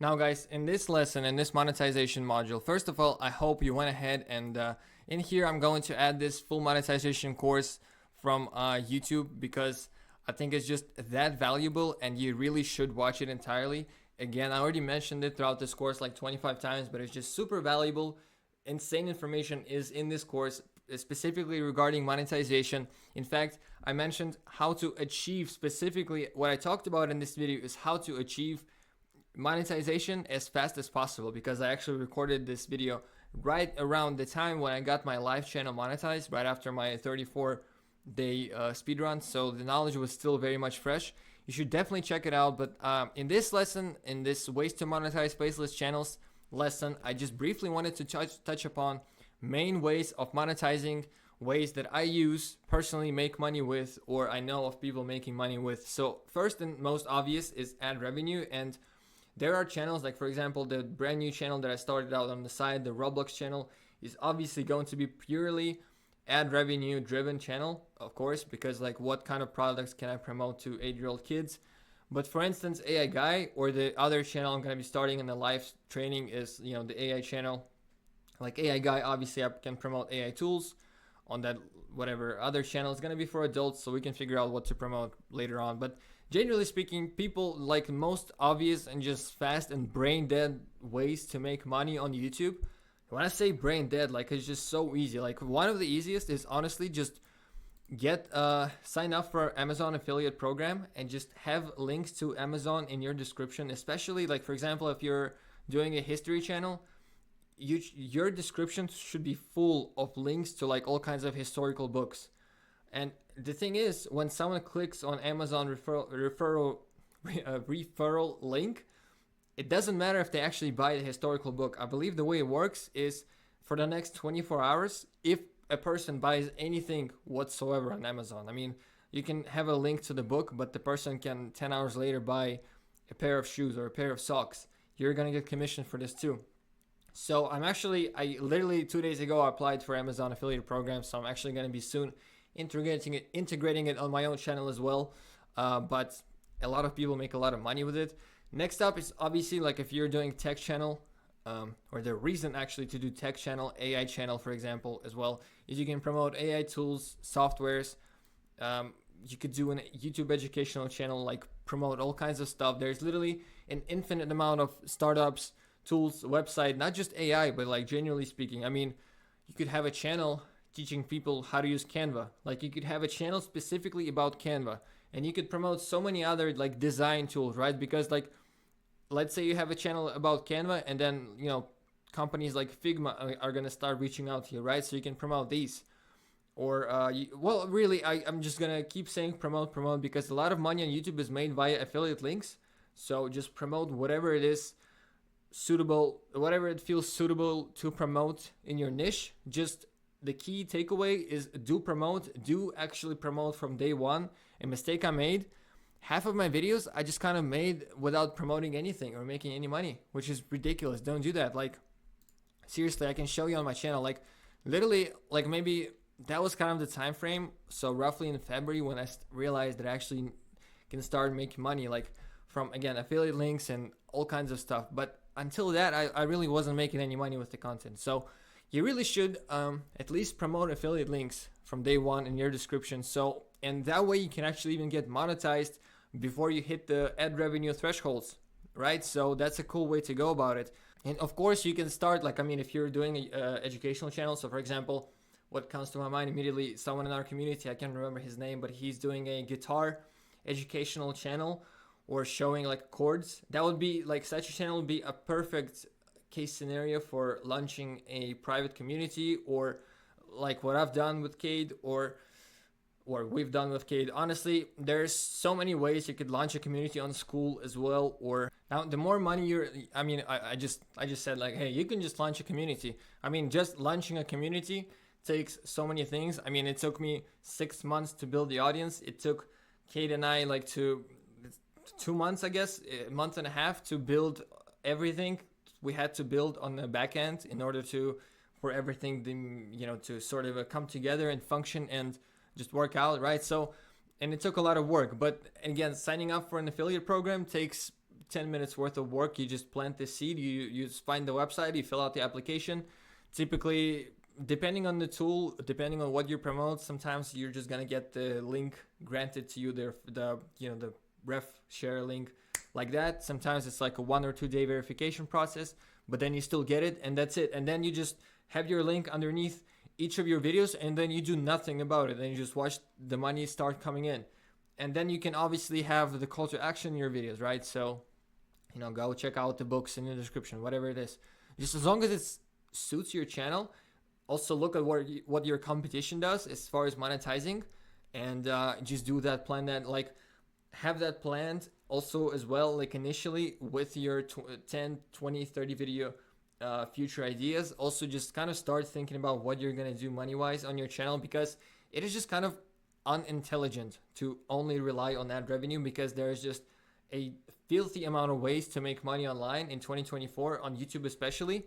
Now guys, in this lesson, in this monetization module, first of all, I hope you went ahead and in here I'm going to add this full monetization course from YouTube because I think it's just that valuable and you really should watch it entirely. Again, I already mentioned it throughout this course like 25 times, but it's just super valuable. Insane information is in this course, specifically regarding monetization. In fact, I mentioned how to achieve, specifically what I talked about in this video is how to achieve monetization as fast as possible, because I actually recorded this video right around the time when I got my live channel monetized, right after my 34-day speed run. So the knowledge was still very much fresh. You should definitely check it out. But in this lesson, in this ways to monetize faceless channels lesson, I just briefly wanted to touch upon main ways of monetizing, ways that I use personally, make money with, or I know of people making money with. So first and most obvious is ad revenue. And there are channels like, for example, the brand new channel that I started out on the side, the Roblox channel, is obviously going to be purely ad revenue driven channel, of course, because like what kind of products can I promote to 8-year-old kids? But for instance, AI Guy, or the other channel I'm going to be starting in the live training is, the AI channel. Like AI Guy, obviously I can promote AI tools. On that whatever other channel is going to be for adults, so we can figure out what to promote later on. But generally speaking, people like most obvious and just fast and brain dead ways to make money on YouTube. When I say brain dead, like it's just so easy. Like one of the easiest is honestly just sign up for Amazon affiliate program and just have links to Amazon in your description. Especially like, for example, if you're doing a history channel, your description should be full of links to like all kinds of historical books. And the thing is, when someone clicks on Amazon referral link, it doesn't matter if they actually buy the historical book. I believe the way it works is for the next 24 hours, if a person buys anything whatsoever on Amazon, I mean, you can have a link to the book, but the person can 10 hours later buy a pair of shoes or a pair of socks. You're going to get commission for this too. So I literally 2 days ago I applied for Amazon affiliate program, so I'm actually going to be soon integrating it on my own channel as well. But a lot of people make a lot of money with it. Next up is obviously like if you're doing tech channel, or the reason actually to do tech channel, AI channel, for example, as well, is you can promote AI tools, softwares. You could do a YouTube educational channel, like promote all kinds of stuff. There's literally an infinite amount of startups, tools, website, not just AI, but like generally speaking. I mean, you could have a channel teaching people how to use Canva. Like you could have a channel specifically about Canva, and you could promote so many other like design tools, right? Because like, let's say you have a channel about Canva, and then, companies like Figma are going to start reaching out to you, right? So you can promote these. Or, I'm just going to keep saying promote, because a lot of money on YouTube is made via affiliate links. So just promote whatever it is suitable, whatever it feels suitable to promote in your niche. Just the key takeaway is do actually promote from day one. A mistake I made, half of my videos I just kind of made without promoting anything or making any money, which is ridiculous. Don't do that. Like seriously, I can show you on my channel, like literally, like maybe that was kind of the time frame. So roughly in February when I realized that I actually can start making money, like from, again, affiliate links and all kinds of stuff. But until that, I really wasn't making any money with the content. So you really should at least promote affiliate links from day one in your description. So, and that way you can actually even get monetized before you hit the ad revenue thresholds, right? So that's a cool way to go about it. And of course you can start, like, I mean, if you're doing an educational channel, so for example, what comes to my mind immediately, someone in our community, I can't remember his name, but he's doing a guitar educational channel or showing like chords. That would be like, such a channel would be a perfect case scenario for launching a private community, or like what I've done with Cade, or we've done with Cade. Honestly, there's so many ways you could launch a community on school as well. Or now the more money I just said like, hey, you can just launch a community. I mean, just launching a community takes so many things. I mean, it took me 6 months to build the audience. It took Cade and I like 2 months, I guess, a month and a half to build everything we had to build on the back end in order for everything to sort of come together and function and just work out, right? So, and it took a lot of work. But again, signing up for an affiliate program takes 10 minutes worth of work. You just plant the seed, you just find the website, you fill out the application. Typically, depending on the tool, depending on what you promote, sometimes you're just gonna get the link granted to you, the ref share link like that. Sometimes it's like a 1 or 2 day verification process, but then you still get it, and that's it. And then you just have your link underneath each of your videos, and then you do nothing about it, and you just watch the money start coming in. And then you can obviously have the call to action in your videos, right? So, go check out the books in the description, whatever it is. Just as long as it suits your channel. Also look at what your competition does as far as monetizing, and just do that, plan that, like have that planned also as well, like initially with your 10, 20, 30 video future ideas. Also just kind of start thinking about what you're going to do money wise on your channel, because it is just kind of unintelligent to only rely on ad revenue, because there is just a filthy amount of ways to make money online in 2024 on YouTube especially.